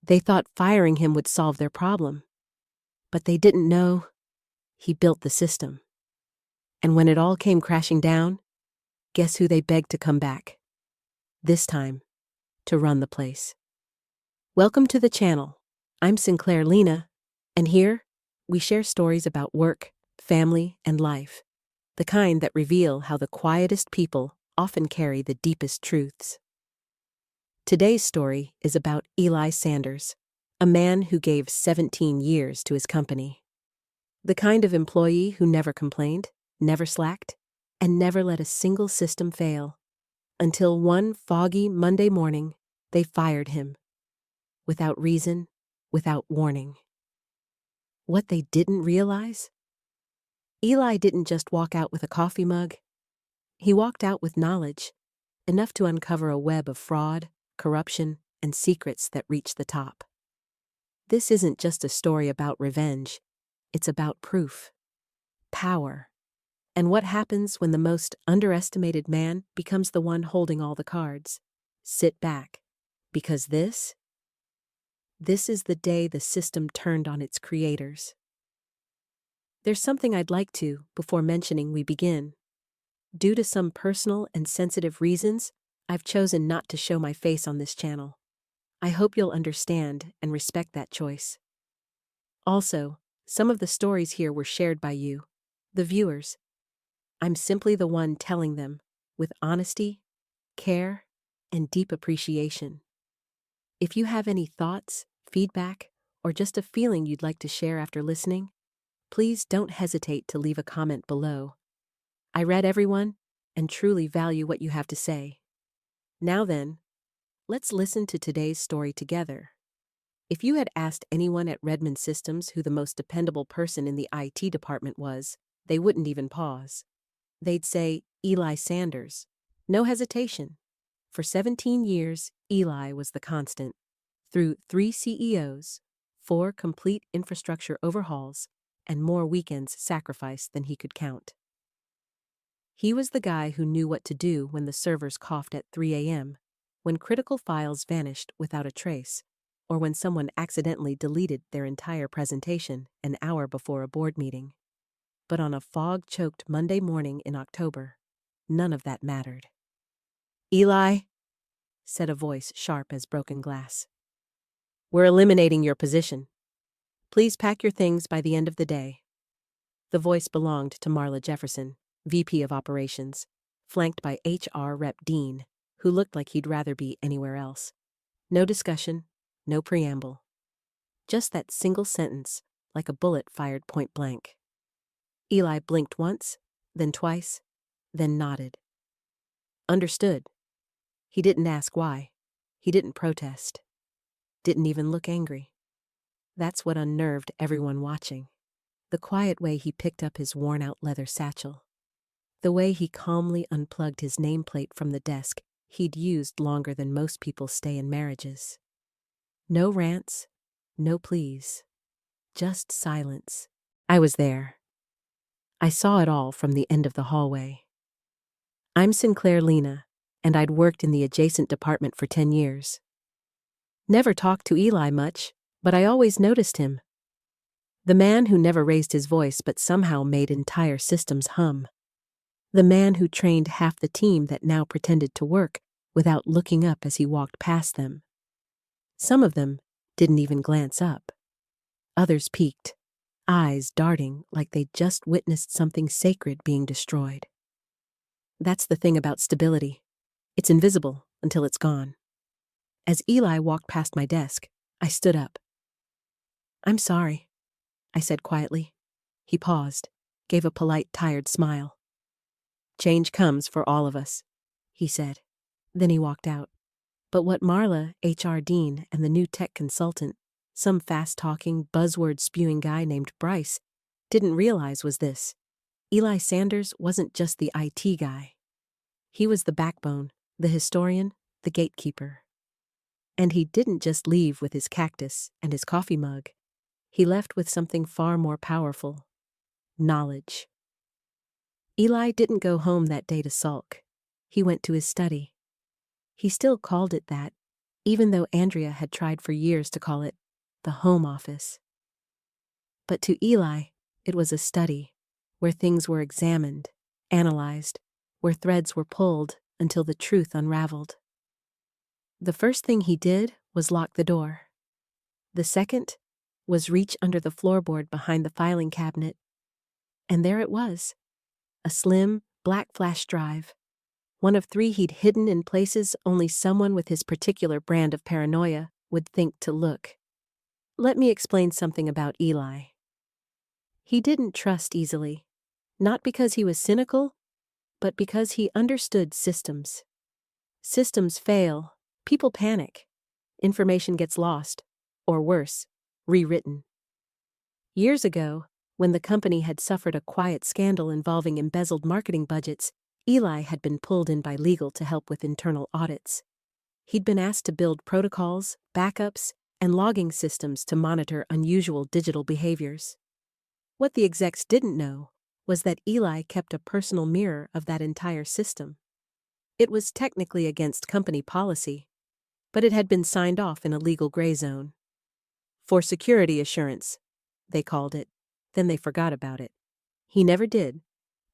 They thought firing him would solve their problem. But they didn't know he built the system. And when it all came crashing down, guess who they begged to come back? This time, to run the place. Welcome to the channel. I'm Sinclair Lena, and here, we share stories about work, family, and life. The kind that reveal how the quietest people often carry the deepest truths. Today's story is about Eli Sanders, a man who gave 17 years to his company. The kind of employee who never complained, never slacked, and never let a single system fail. Until one foggy Monday morning, they fired him. Without reason, without warning. What they didn't realize? Eli didn't just walk out with a coffee mug. He walked out with knowledge, enough to uncover a web of fraud, corruption, and secrets that reach the top. This isn't just a story about revenge. It's about proof, power, and what happens when the most underestimated man becomes the one holding all the cards. Sit back, because this is the day the system turned on its creators. There's something I'd like to, before mentioning we begin. Due to some personal and sensitive reasons, I've chosen not to show my face on this channel. I hope you'll understand and respect that choice. Also, some of the stories here were shared by you, the viewers. I'm simply the one telling them, with honesty, care, and deep appreciation. If you have any thoughts, feedback, or just a feeling you'd like to share after listening, please don't hesitate to leave a comment below. I read everyone and truly value what you have to say. Now then, let's listen to today's story together. If you had asked anyone at Redmond Systems who the most dependable person in the IT department was, they wouldn't even pause. They'd say, Eli Sanders. No hesitation. For 17 years, Eli was the constant. Through 3 CEOs, 4 complete infrastructure overhauls, and more weekends sacrificed than he could count. He was the guy who knew what to do when the servers coughed at 3 a.m., when critical files vanished without a trace, or when someone accidentally deleted their entire presentation an hour before a board meeting. But on a fog-choked Monday morning in October, none of that mattered. Eli, said a voice sharp as broken glass. We're eliminating your position. Please pack your things by the end of the day. The voice belonged to Marla Jefferson, VP of Operations, flanked by HR Rep Dean, who looked like he'd rather be anywhere else. No discussion, no preamble. Just that single sentence, like a bullet fired point blank. Eli blinked once, then twice, then nodded. Understood. He didn't ask why. He didn't protest. Didn't even look angry. That's what unnerved everyone watching. The quiet way he picked up his worn-out leather satchel. The way he calmly unplugged his nameplate from the desk he'd used longer than most people stay in marriages. No rants, no pleas. Just silence. I was there. I saw it all from the end of the hallway. I'm Sinclair Lena, and I'd worked in the adjacent department for 10 years. Never talked to Eli much, but I always noticed him. The man who never raised his voice but somehow made entire systems hum. The man who trained half the team that now pretended to work without looking up as he walked past them. Some of them didn't even glance up. Others peeked, eyes darting like they'd just witnessed something sacred being destroyed. That's the thing about stability. It's invisible until it's gone. As Eli walked past my desk, I stood up. I'm sorry, I said quietly. He paused, gave a polite, tired smile. Change comes for all of us, he said. Then he walked out. But what Marla, HR Dean, and the new tech consultant, some fast-talking, buzzword-spewing guy named Bryce, didn't realize was this. Eli Sanders wasn't just the IT guy. He was the backbone, the historian, the gatekeeper. And he didn't just leave with his cactus and his coffee mug. He left with something far more powerful. Knowledge. Eli didn't go home that day to sulk. He went to his study. He still called it that, even though Andrea had tried for years to call it the home office. But to Eli, it was a study, where things were examined, analyzed, where threads were pulled until the truth unraveled. The first thing he did was lock the door. The second was reach under the floorboard behind the filing cabinet. And there it was, a slim, black flash drive, one of 3 he'd hidden in places only someone with his particular brand of paranoia would think to look. Let me explain something about Eli. He didn't trust easily, not because he was cynical, but because he understood systems. Systems fail, people panic, information gets lost, or worse, rewritten. Years ago, when the company had suffered a quiet scandal involving embezzled marketing budgets, Eli had been pulled in by legal to help with internal audits. He'd been asked to build protocols, backups, and logging systems to monitor unusual digital behaviors. What the execs didn't know was that Eli kept a personal mirror of that entire system. It was technically against company policy, but it had been signed off in a legal gray zone. For security assurance, they called it. Then they forgot about it. He never did.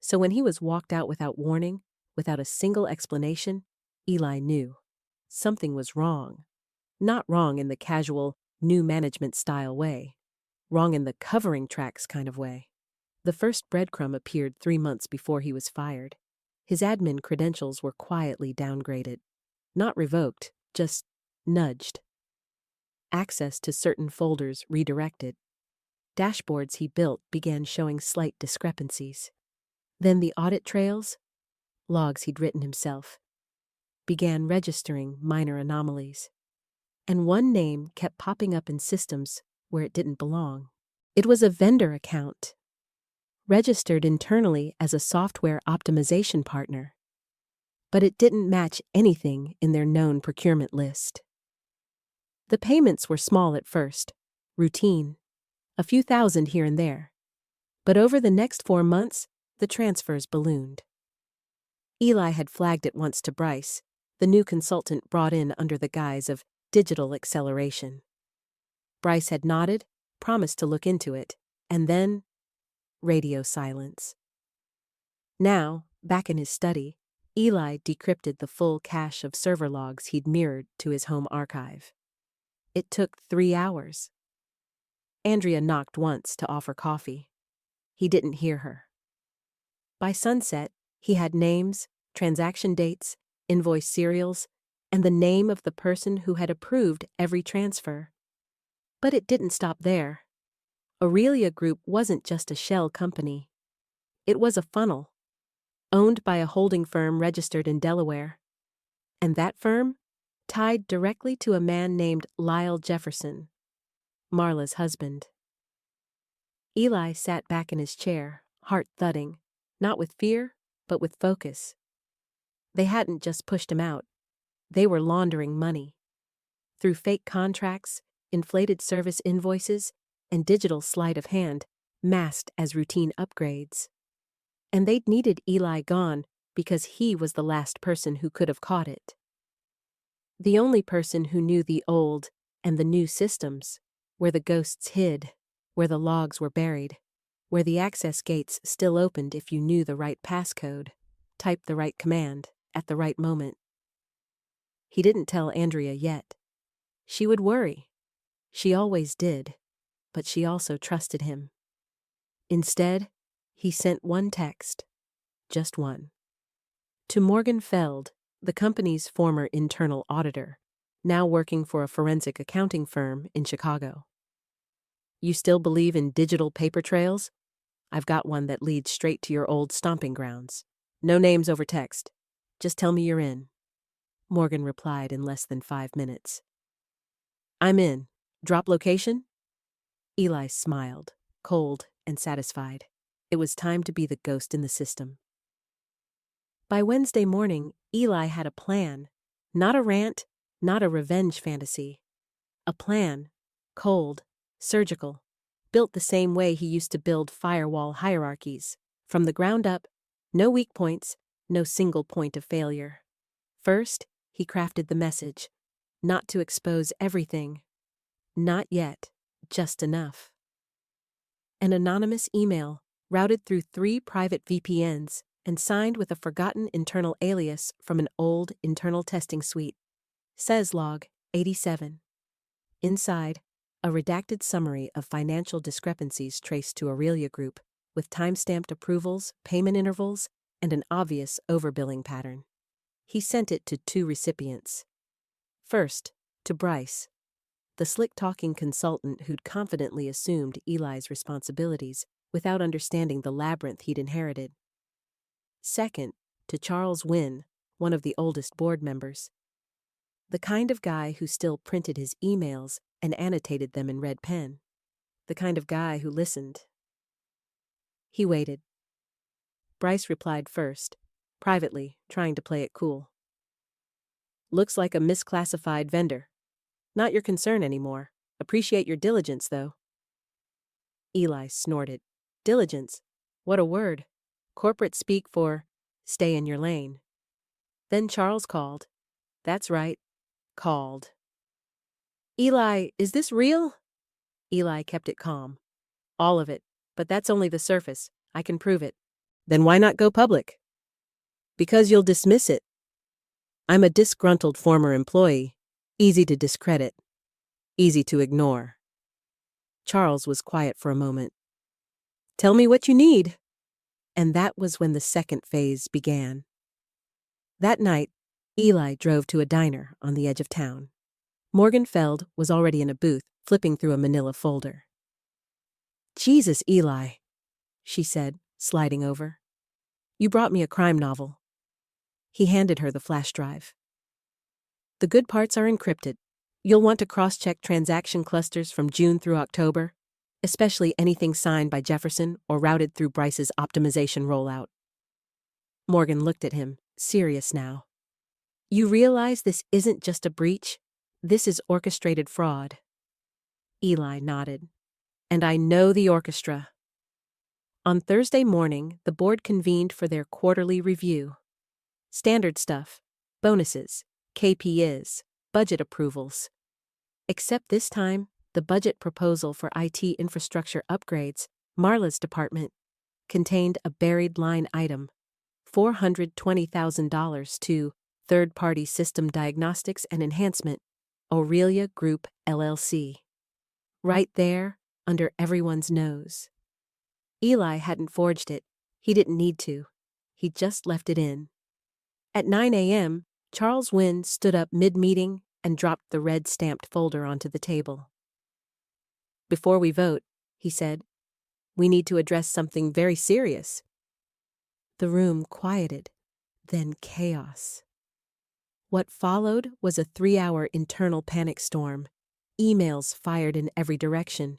So when he was walked out without warning, without a single explanation, Eli knew something was wrong. Not wrong in the casual, new management style way. Wrong in the covering tracks kind of way. The first breadcrumb appeared 3 months before he was fired. His admin credentials were quietly downgraded. Not revoked, just nudged. Access to certain folders redirected. Dashboards he built began showing slight discrepancies. Then the audit trails, logs he'd written himself, began registering minor anomalies. And one name kept popping up in systems where it didn't belong. It was a vendor account, registered internally as a software optimization partner. But it didn't match anything in their known procurement list. The payments were small at first, routine, a few thousand here and there. But over the next 4 months, the transfers ballooned. Eli had flagged it once to Bryce, the new consultant brought in under the guise of digital acceleration. Bryce had nodded, promised to look into it, and then radio silence. Now, back in his study, Eli decrypted the full cache of server logs he'd mirrored to his home archive. It took 3 hours. Andrea knocked once to offer coffee. He didn't hear her. By sunset, he had names, transaction dates, invoice serials, and the name of the person who had approved every transfer. But it didn't stop there. Aurelia Group wasn't just a shell company. It was a funnel, owned by a holding firm registered in Delaware. And that firm tied directly to a man named Lyle Jefferson, Marla's husband. Eli sat back in his chair, heart thudding, not with fear, but with focus. They hadn't just pushed him out. They were laundering money. Through fake contracts, inflated service invoices, and digital sleight of hand, masked as routine upgrades. And they'd needed Eli gone because he was the last person who could have caught it. The only person who knew the old and the new systems, where the ghosts hid, where the logs were buried, where the access gates still opened if you knew the right passcode, typed the right command, at the right moment. He didn't tell Andrea yet. She would worry. She always did, but she also trusted him. Instead, he sent one text, just one. To Morgan Feld, the company's former internal auditor, now working for a forensic accounting firm in Chicago. You still believe in digital paper trails? I've got one that leads straight to your old stomping grounds. No names over text. Just tell me you're in. Morgan replied in less than 5 minutes. I'm in. Drop location? Eli smiled, cold and satisfied. It was time to be the ghost in the system. By Wednesday morning, Eli had a plan. Not a rant, not a revenge fantasy. A plan, cold, surgical, built the same way he used to build firewall hierarchies. From the ground up, no weak points, no single point of failure. First, he crafted the message. Not to expose everything. Not yet. Just enough. An anonymous email, routed through 3 private VPNs, and signed with a forgotten internal alias from an old internal testing suite. Says log 87. Inside, a redacted summary of financial discrepancies traced to Aurelia Group, with time-stamped approvals, payment intervals, and an obvious overbilling pattern. He sent it to 2 recipients. First, to Bryce, the slick-talking consultant who'd confidently assumed Eli's responsibilities without understanding the labyrinth he'd inherited. Second, to Charles Wynn, one of the oldest board members. The kind of guy who still printed his emails and annotated them in red pen. The kind of guy who listened. He waited. Bryce replied first, privately, trying to play it cool. Looks like a misclassified vendor. Not your concern anymore. Appreciate your diligence, though. Eli snorted. Diligence? What a word. Corporate speak for stay in your lane. Then Charles called. That's right. Called. Eli, is this real? Eli kept it calm. All of it, but that's only the surface. I can prove it. Then why not go public? Because you'll dismiss it. I'm a disgruntled former employee. Easy to discredit. Easy to ignore. Charles was quiet for a moment. Tell me what you need. And that was when the second phase began. That night, Eli drove to a diner on the edge of town. Morgan Feld was already in a booth, flipping through a manila folder. Jesus, Eli, she said, sliding over. You brought me a crime novel. He handed her the flash drive. The good parts are encrypted. You'll want to cross-check transaction clusters from June through October, especially anything signed by Jefferson or routed through Bryce's optimization rollout. Morgan looked at him, serious now. You realize this isn't just a breach? This is orchestrated fraud. Eli nodded. And I know the orchestra. On Thursday morning, the board convened for their quarterly review. Standard stuff, bonuses, KPIs, budget approvals. Except this time, the budget proposal for IT infrastructure upgrades, Marla's department, contained a buried line item, $420,000 to third-party system diagnostics and enhancement, Aurelia Group LLC. Right there, under everyone's nose. Eli hadn't forged it. He didn't need to. He just left it in. At 9 a.m., Charles Wynn stood up mid-meeting and dropped the red-stamped folder onto the table. Before we vote, he said, we need to address something very serious. The room quieted, then chaos. What followed was a 3-hour internal panic storm, emails fired in every direction,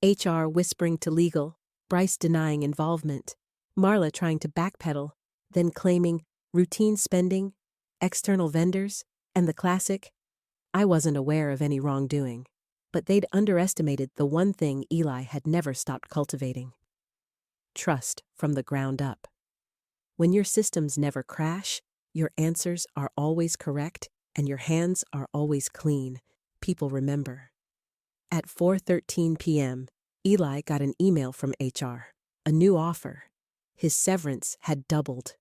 HR whispering to legal, Bryce denying involvement, Marla trying to backpedal, then claiming routine spending, external vendors, and the classic, I wasn't aware of any wrongdoing. But they'd underestimated the one thing Eli had never stopped cultivating. Trust from the ground up. When your systems never crash, your answers are always correct, and your hands are always clean, people remember. At 4:13 p.m., Eli got an email from HR, a new offer. His severance had doubled.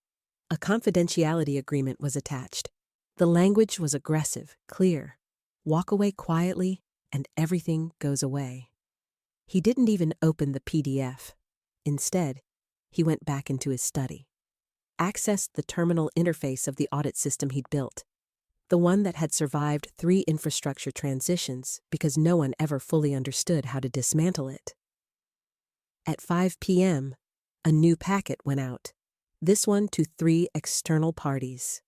A confidentiality agreement was attached. The language was aggressive, clear. Walk away quietly, and everything goes away. He didn't even open the PDF. Instead, he went back into his study. Accessed the terminal interface of the audit system he'd built, the one that had survived 3 infrastructure transitions because no one ever fully understood how to dismantle it. At 5 p.m., a new packet went out, this one to 3 external parties.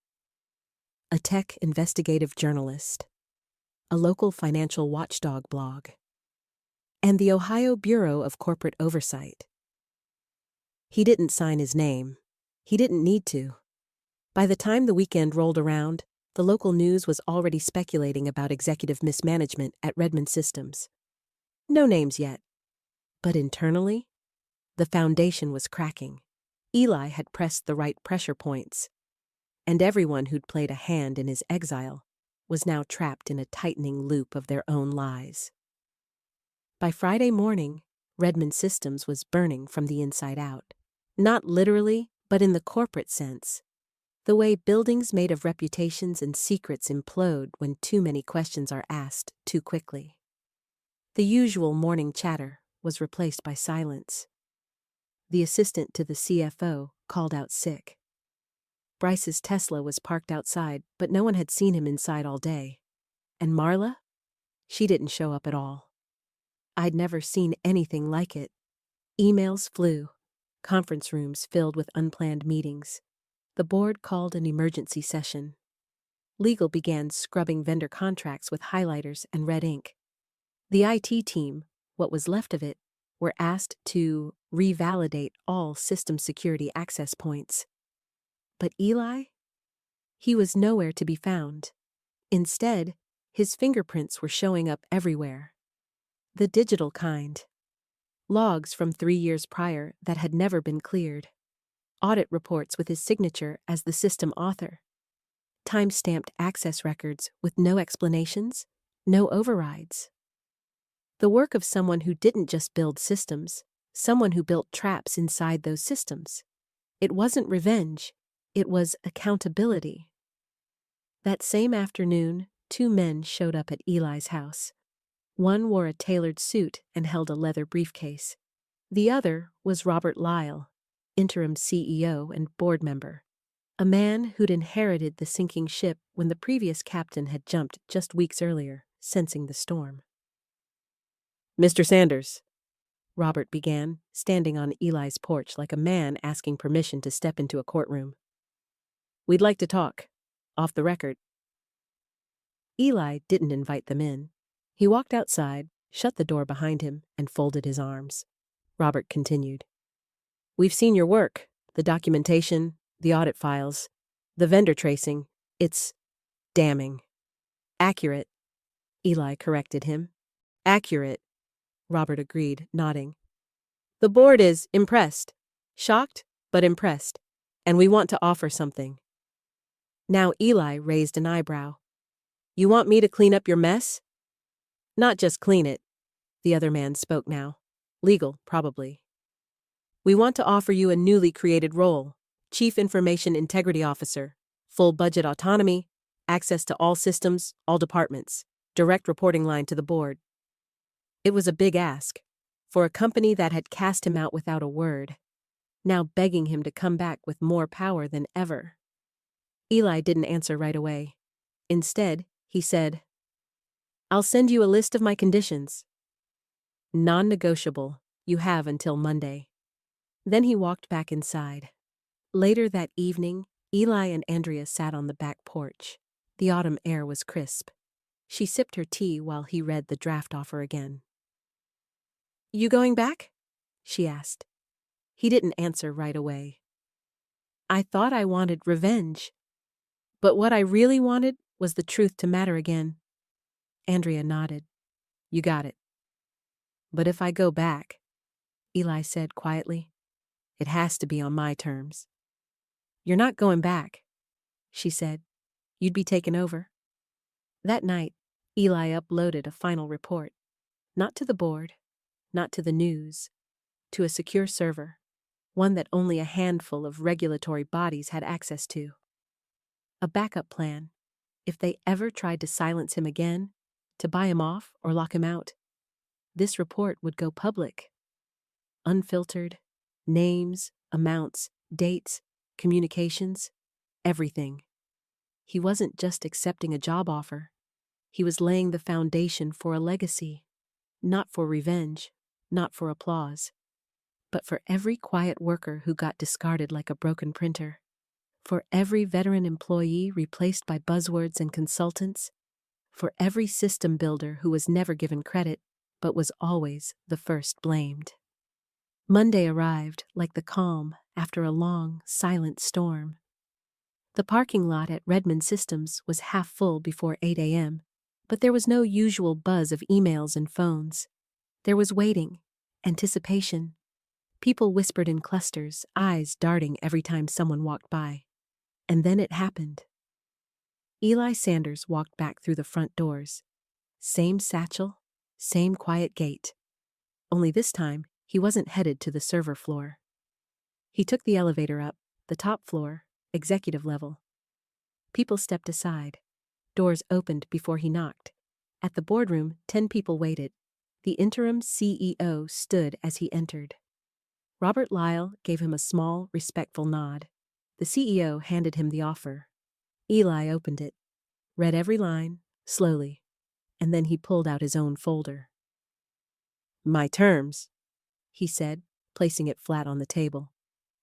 A tech investigative journalist, a local financial watchdog blog, and the Ohio Bureau of Corporate Oversight. He didn't sign his name. He didn't need to. By the time the weekend rolled around, the local news was already speculating about executive mismanagement at Redmond Systems. No names yet. But internally, the foundation was cracking. Eli had pressed the right pressure points. And everyone who'd played a hand in his exile was now trapped in a tightening loop of their own lies. By Friday morning, Redmond Systems was burning from the inside out. Not literally, but in the corporate sense. The way buildings made of reputations and secrets implode when too many questions are asked too quickly. The usual morning chatter was replaced by silence. The assistant to the CFO called out sick. Bryce's Tesla was parked outside, but no one had seen him inside all day. And Marla? She didn't show up at all. I'd never seen anything like it. Emails flew, conference rooms filled with unplanned meetings. The board called an emergency session. Legal began scrubbing vendor contracts with highlighters and red ink. The IT team, what was left of it, were asked to revalidate all system security access points. But Eli? He was nowhere to be found. Instead, his fingerprints were showing up everywhere. The digital kind. Logs from 3 years prior that had never been cleared. Audit reports with his signature as the system author. Time-stamped access records with no explanations, no overrides. The work of someone who didn't just build systems, someone who built traps inside those systems. It wasn't revenge, it was accountability. That same afternoon, 2 men showed up at Eli's house. One wore a tailored suit and held a leather briefcase. The other was Robert Lyle, interim CEO and board member, a man who'd inherited the sinking ship when the previous captain had jumped just weeks earlier, sensing the storm. "Mr. Sanders," Robert began, standing on Eli's porch like a man asking permission to step into a courtroom. "We'd like to talk, off the record." Eli didn't invite them in. He walked outside, shut the door behind him, and folded his arms. Robert continued. "We've seen your work, the documentation, the audit files, the vendor tracing. It's damning." "Accurate," Eli corrected him. "Accurate," Robert agreed, nodding. "The board is impressed. Shocked, but impressed. And we want to offer something." Now Eli raised an eyebrow. "You want me to clean up your mess?" "Not just clean it." The other man spoke now. "Legal, probably. We want to offer you a newly created role, Chief Information Integrity Officer, full budget autonomy, access to all systems, all departments, direct reporting line to the board." It was a big ask, for a company that had cast him out without a word, now begging him to come back with more power than ever. Eli didn't answer right away. Instead, he said, "I'll send you a list of my conditions. Non-negotiable. You have until Monday." Then he walked back inside. Later that evening, Eli and Andrea sat on the back porch. The autumn air was crisp. She sipped her tea while he read the draft offer again. "You going back?" she asked. He didn't answer right away. "I thought I wanted revenge. But what I really wanted was the truth to matter again." Andrea nodded. "You got it." "But if I go back," Eli said quietly, "it has to be on my terms." "You're not going back," she said. "You'd be taken over." That night, Eli uploaded a final report. Not to the board, not to the news, to a secure server, one that only a handful of regulatory bodies had access to. A backup plan, if they ever tried to silence him again, to buy him off or lock him out. This report would go public. Unfiltered, names, amounts, dates, communications, everything. He wasn't just accepting a job offer. He was laying the foundation for a legacy, not for revenge, not for applause, but for every quiet worker who got discarded like a broken printer, for every veteran employee replaced by buzzwords and consultants, for every system builder who was never given credit, but was always the first blamed. Monday arrived like the calm after a long, silent storm. The parking lot at Redmond Systems was half full before 8 a.m., but there was no usual buzz of emails and phones. There was waiting, anticipation. People whispered in clusters, eyes darting every time someone walked by. And then it happened. Eli Sanders walked back through the front doors. Same satchel, same quiet gait. Only this time, he wasn't headed to the server floor. He took the elevator up, the top floor, executive level. People stepped aside. Doors opened before he knocked. At the boardroom, 10 people waited. The interim CEO stood as he entered. Robert Lyle gave him a small, respectful nod. The CEO handed him the offer. Eli opened it, read every line, slowly, and then he pulled out his own folder. "My terms," he said, placing it flat on the table.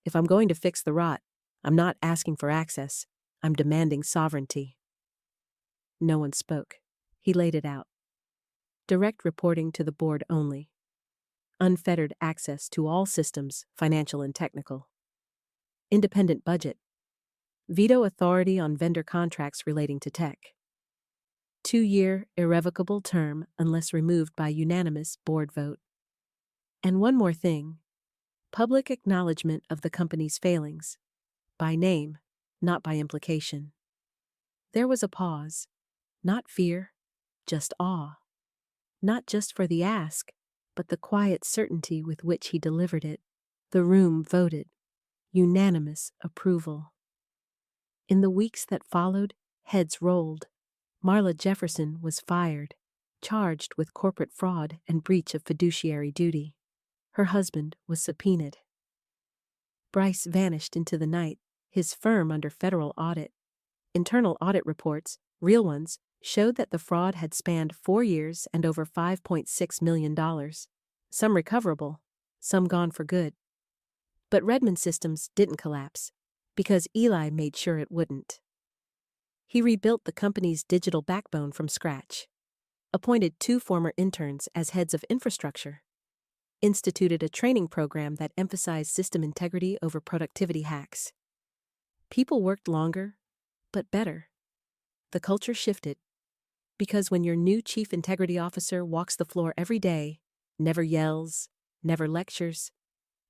"If I'm going to fix the rot, I'm not asking for access. I'm demanding sovereignty." No one spoke. He laid it out. Direct reporting to the board only. Unfettered access to all systems, financial and technical. Independent budget. Veto authority on vendor contracts relating to tech. 2-year irrevocable term unless removed by unanimous board vote. And one more thing. Public acknowledgement of the company's failings. By name, not by implication. There was a pause. Not fear, just awe. Not just for the ask, but the quiet certainty with which he delivered it. The room voted. Unanimous approval. In the weeks that followed, heads rolled. Marla Jefferson was fired, charged with corporate fraud and breach of fiduciary duty. Her husband was subpoenaed. Bryce vanished into the night, his firm under federal audit. Internal audit reports, real ones, showed that the fraud had spanned 4 years and over $5.6 million. Some recoverable, some gone for good. But Redmond Systems didn't collapse, because Eli made sure it wouldn't. He rebuilt the company's digital backbone from scratch, appointed 2 former interns as heads of infrastructure, instituted a training program that emphasized system integrity over productivity hacks. People worked longer, but better. The culture shifted, because when your new chief integrity officer walks the floor every day, never yells, never lectures,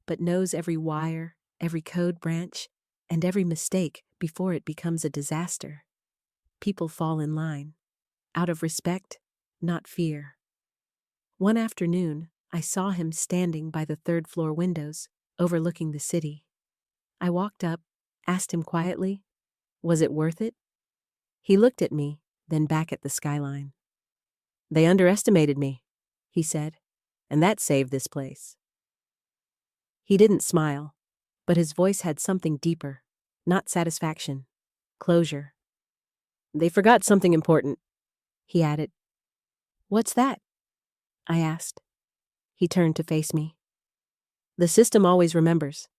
but knows every wire, every code branch, and every mistake before it becomes a disaster, people fall in line, out of respect, not fear. One afternoon, I saw him standing by the 3rd-floor windows, overlooking the city. I walked up, asked him quietly, "Was it worth it?" He looked at me, then back at the skyline. "They underestimated me," he said, "and that saved this place." He didn't smile, but his voice had something deeper, not satisfaction, closure. "They forgot something important," he added. "What's that?" I asked. He turned to face me. "The system always remembers.